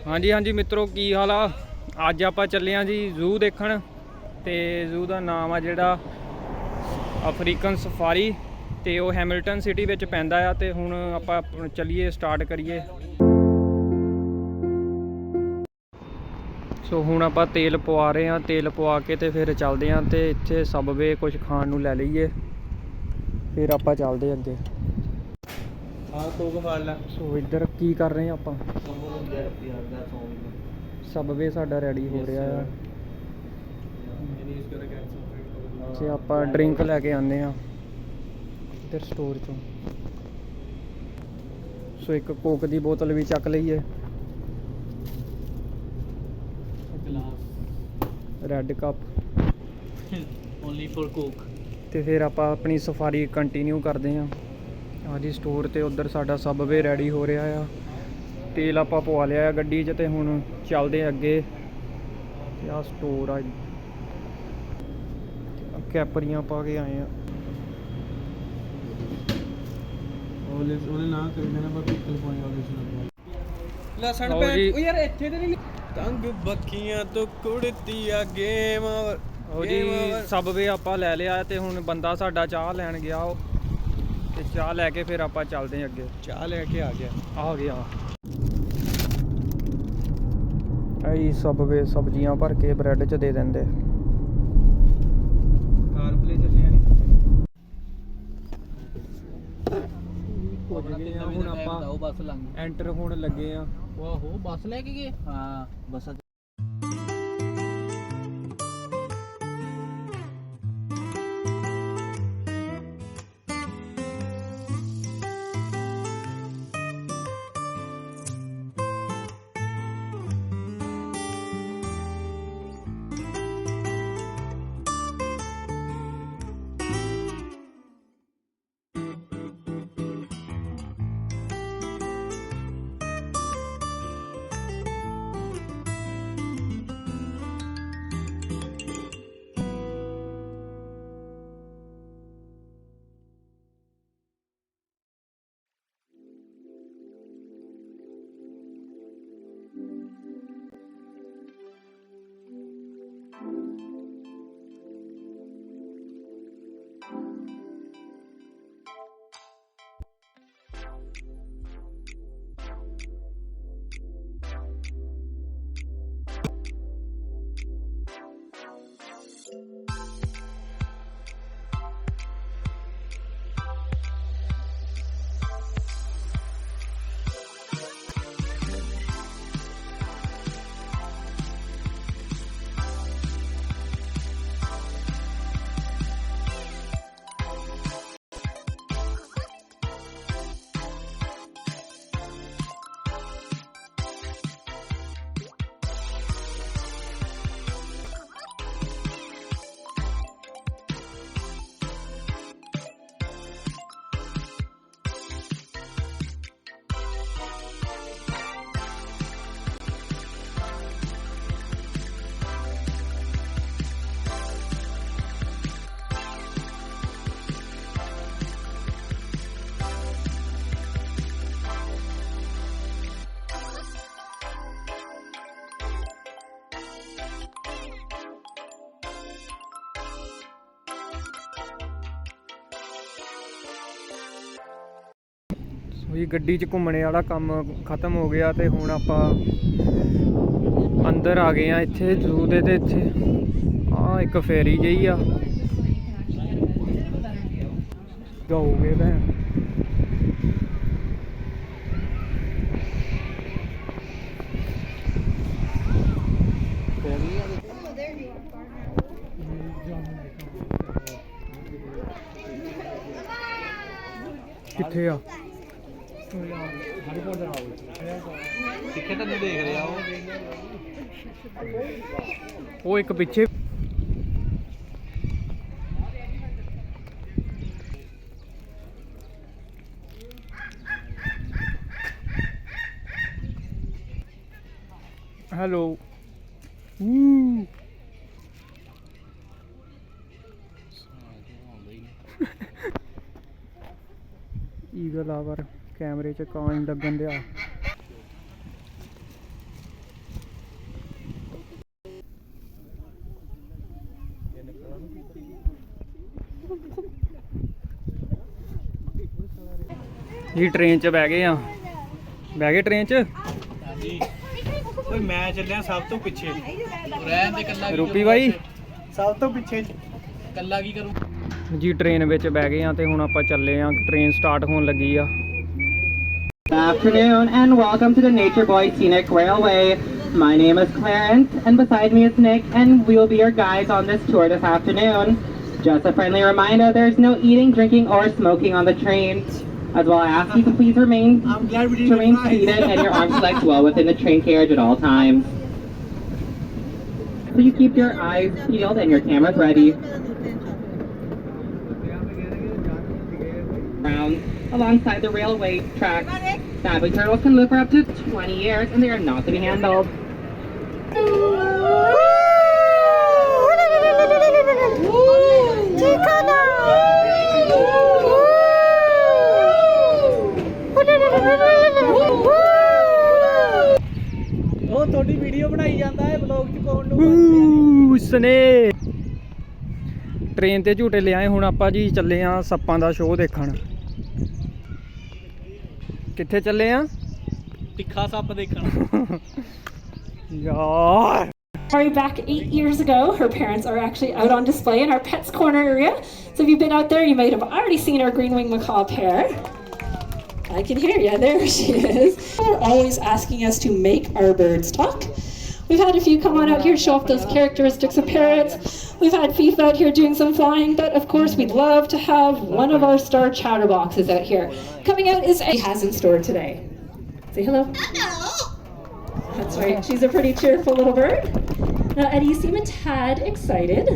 ਹਾਂਜੀ ਹਾਂਜੀ ਮਿੱਤਰੋ, ਕੀ ਹਾਲ ਆ। ਅੱਜ ਆਪਾਂ ਚੱਲੇ ਆਂ ਜੀ ਜ਼ੂ ਦੇਖਣ, ਤੇ ਜ਼ੂ ਦਾ ਨਾਮ ਆ ਜਿਹੜਾ ਅਫਰੀਕਨ ਸਫਾਰੀ, ਤੇ ਉਹ ਹੈਮਿਲਟਨ ਸਿਟੀ ਵਿੱਚ ਪੈਂਦਾ ਆ। ਤੇ ਹੁਣ ਆਪਾਂ ਚੱਲੀਏ, ਸਟਾਰਟ ਕਰੀਏ। ਸੋ ਹੁਣ ਆਪਾਂ ਤੇਲ ਪਵਾ ਰਹੇ ਹਾਂ, ਤੇਲ ਪਵਾ ਕੇ ਤੇ ਫਿਰ ਚੱਲਦੇ ਹਾਂ। ਤੇ ਇੱਥੇ ਸਬਵੇ ਕੁਝ ਖਾਣ ਨੂੰ ਲੈ ਲਈਏ, ਫਿਰ ਆਪਾਂ ਚੱਲਦੇ ਅੱਗੇ। ਸੋ ਇੱਧਰ ਕੀ ਕਰ ਰਹੇ ਹਾਂ ਆਪਾਂ, ਸਬਵੇ ਸਾਡਾ ਰੈਡੀ ਹੋ ਰਿਹਾ ਆ। ਤੇ ਆਪਾਂ ਡਰਿੰਕ ਲੈ ਕੇ ਆਉਂਦੇ ਹਾਂ ਇੱਧਰ ਸਟੋਰ ਚੋਂ। ਸੋ ਇੱਕ ਕੋਕ ਦੀ ਬੋਤਲ ਵੀ ਚੱਕ ਲਈਏ, red cup only for Coke. ਤੇ ਫਿਰ ਆਪਾਂ ਆਪਣੀ ਸਫਾਰੀ ਕੰਟੀਨਿਊ ਕਰਦੇ ਹਾਂ। ਹਾਂਜੀ ਸਟੋਰ ਤੇ ਉੱਧਰ ਸਾਡਾ ਸਬਵੇ ਰੈਡੀ ਹੋ ਰਿਹਾ ਆ। ਤੇਲ ਆਪਾਂ ਪਵਾ ਲਿਆ ਆ ਗੱਡੀ 'ਚ, ਤੇ ਹੁਣ ਚੱਲਦੇ ਅੱਗੇ। ਤੇ ਆਹ ਸਟੋਰ ਆ, ਕੈਪਰੀਆਂ ਪਾ ਕੇ ਆਏ ਆ। ਉਹਨੇ ਨਾ ਕਰਨਾ ਨਾ, ਪਰ ਪਿੱਤਲ ਪਾਉਣੇ ਵਾਲੇ ਸੀ ਲਸਣ ਲਓ ਜੀ। ਉਹ ਯਾਰ ਇੱਥੇ ਤੇ ਨਹੀਂ ਤੰਗ ਬੱਖੀਆਂ ਤੋਂ ਕੁੜਤੀ ਆ ਗੇਮ। ਉਹ ਜੀ ਸਬਵੇ ਆਪਾਂ ਲੈ ਲਿਆ, ਤੇ ਹੁਣ ਬੰਦਾ ਸਾਡਾ ਚਾਹ ਲੈਣ ਗਿਆ ਉਹ, ਤੇ ਚਾਹ ਲੈ ਕੇ ਫਿਰ ਆਪਾਂ ਚੱਲਦੇ ਅੱਗੇ। ਚਾਹ ਲੈ ਕੇ ਆ ਗਿਆ। ਇਹ ਸਬਵੇ ਸਬਜ਼ੀਆਂ ਭਰ ਕੇ ਬ੍ਰੈਡ 'ਚ ਦੇ ਦਿੰਦੇ। ਕਾਰ ਪਲੇ ਚੱਲਿਆ ਨਹੀਂ ਹੁਣ ਆਪਾਂ ਬੱਸ ਲੰਘ ਐਂਟਰ ਹੋਣ ਲੱਗੇ ਆ। ਆਹੋ ਬੱਸ ਲੈ ਕੇ ਗਏ। ਹਾਂ ਬੱਸ ਵੀ ਗੱਡੀ 'ਚ ਘੁੰਮਣੇ ਵਾਲਾ ਕੰਮ ਖਤਮ ਹੋ ਗਿਆ, ਤੇ ਹੁਣ ਆਪਾਂ ਅੰਦਰ ਆ ਗਏ ਆ ਇੱਥੇ ਜ਼ੂ ਦੇ। ਤੇ ਇੱਥੇ ਆ ਇੱਕ ਫੇਰੀ ਜਿਹੀ ਆ, ਜਾਓਗੇ ਤਾਂ ਕਿੱਥੇ ਆ? ਕਿੱਥੇ ਤੈਨੂੰ ਦੇਖ ਰਿਹਾ ਉਹ ਇੱਕ ਪਿੱਛੇ। ਹੈਲੋ। ਈਗਲ ਆ ਪਰ ਕੈਮਰੇ 'ਚ ਕਾਂ ਹੀ ਲੱਗਣ ਦਿਆ। ਜੀ ਟ੍ਰੇਨ 'ਚ ਬਹਿ ਗਏ ਆ ਟ੍ਰੇਨ 'ਚ ਹਾਂਜੀ ਓਏ ਮੈਂ ਚੱਲਿਆ ਸਭ ਤੋਂ ਪਿੱਛੇ ਰਹਿਣ ਦੇ ਕੱਲਾ ਰੂਪੀ ਬਾਈ ਸਭ ਤੋਂ ਪਿੱਛੇ ਕੱਲਾ ਕੀ ਕਰੂੰ ਜੀ ਟ੍ਰੇਨ ਵਿੱਚ ਬਹਿ ਗਏ ਆ ਤੇ ਹੁਣ ਆਪਾਂ ਚੱਲੇ ਆ ਟ੍ਰੇਨ ਸਟਾਰਟ ਹੋਣ ਲੱਗੀ ਆ Good afternoon and welcome to the Nature Boy Scenic Railway. My name is Clarence and beside me is Nick and we will be your guides on this tour this afternoon. Just a friendly reminder, there's no eating, drinking or smoking on the train. As well, I ask you to please remain seated and your arms and legs well within the train carriage at all times. So you keep your eyes peeled and your cameras ready. Alongside the railway tracks, Sabby turtles can live for up to 20 years and they are not to be handled. ਉਹ ਤੁਹਾਡੀ video ਬਣਾਈ ਜਾਂਦਾ ਹੈ vlog ਚ ਪਾਉਣ ਨੂੰ ਸਨੇ train ਤੇ ਝੂਟੇ ਲਿਆਏ ਹੁਣ ਆਪਾਂ ਜੀ ਚੱਲੇ ਆ ਸੱਪਾਂ ਦਾ ਸ਼ੋਅ ਦੇਖਣ ਕਿੱਥੇ ਚੱਲੇ ਆ ਤਿੱਖਾ ਸੱਪ ਦੇਖਣ ਯਾਰ Back 8 years ago, her parents are actually out on display in our Pets Corner area. So if you've been out there, you might have already seen our green-winged macaw pair. I can hear you. There she is. They're always asking us to make our birds talk. We've had a few come on out here, show off those characteristics of parrots. We've had Fifa out here doing some flying, but of course we'd love to have one of our star chatterboxes out here. Coming out is Eddie has in store today. Say hello. That's right, she's a pretty cheerful little bird. Now Eddie, you seem a tad excited.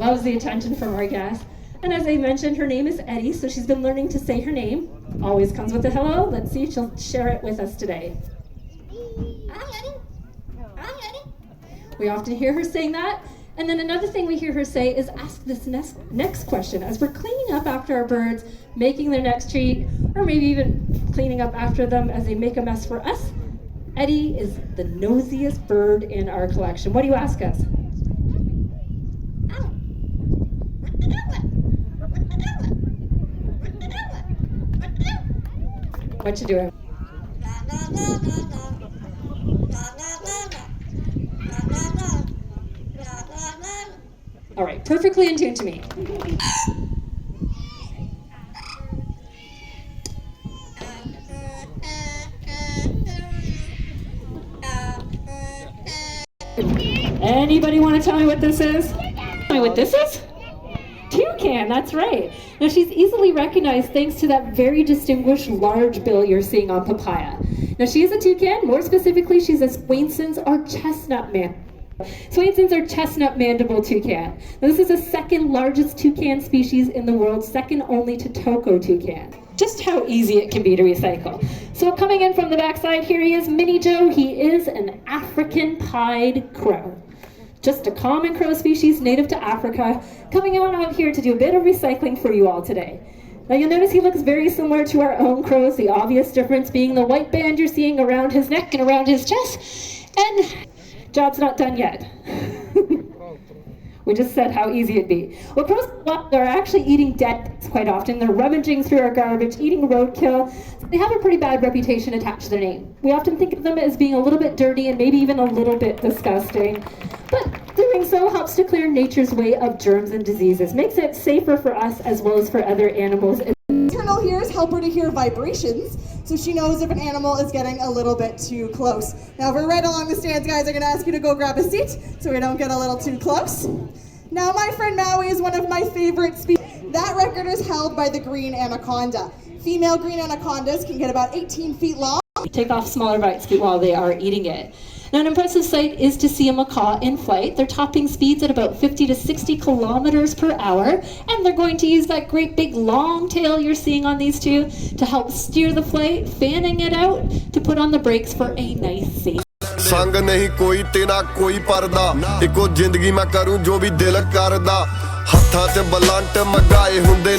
Loves the attention from our guests. And as I mentioned, her name is Eddie, so she's been learning to say her name. Always comes with a hello. Let's see if she'll share it with us today. We often hear her saying that. And then another thing we hear her say is ask this next question. As we're cleaning up after our birds, making their next treat, or maybe even cleaning up after them as they make a mess for us, Eddie is the nosiest bird in our collection. What do you ask us? What you doing? All right, perfectly in tune to me. Anybody want to tell me what this is? Tell me what this is? Toucan, that's right. Now she's easily recognized thanks to that very distinguished large bill you're seeing on Papaya. Now she is a toucan, more specifically she's a Swainson's or chestnut man. Swainson's or chestnut mandible toucan. Now this is the second largest toucan species in the world, second only to Toko toucan. Just how easy it can be to recycle. So coming in from the backside, here he is, Mini Joe. He is an African pied crow. Just a common crow species native to Africa, coming on out here to do a bit of recycling for you all today. Now you'll notice he looks very similar to our own crows, the obvious difference being the white band you're seeing around his neck and around his chest. And job's not done yet. We just said how easy it'd be. Well, crows are actually eating dead pets quite often. They're rummaging through our garbage, eating roadkill. They have a pretty bad reputation attached to their name. We often think of them as being a little bit dirty and maybe even a little bit disgusting. But doing so helps to clear nature's way of germs and diseases. Makes it safer for us as well as for other animals. Internal ears help her to hear vibrations, so she knows if an animal is getting a little bit too close. Now, if we're right along the stands, guys, I'm going to ask you to go grab a seat so we don't get a little too close. Now, my friend Maui is one of my favorite species. That record is held by the green anaconda. Female green anacondas can get about 18 feet long. Take off smaller bites while they are eating it. Now, an impressive sight is to see a macaw in flight. They're topping speeds at about 50 to 60 kilometers per hour, and they're going to use that great big long tail you're seeing on these two to help steer the flight, fanning it out to put on the brakes for a nice safe. संग नहीं कोई तेरा कोई पर्दा eco जिंदगी मैं करूं जो भी दिल करदा हत्थां ते बलंट मगाए हुंदे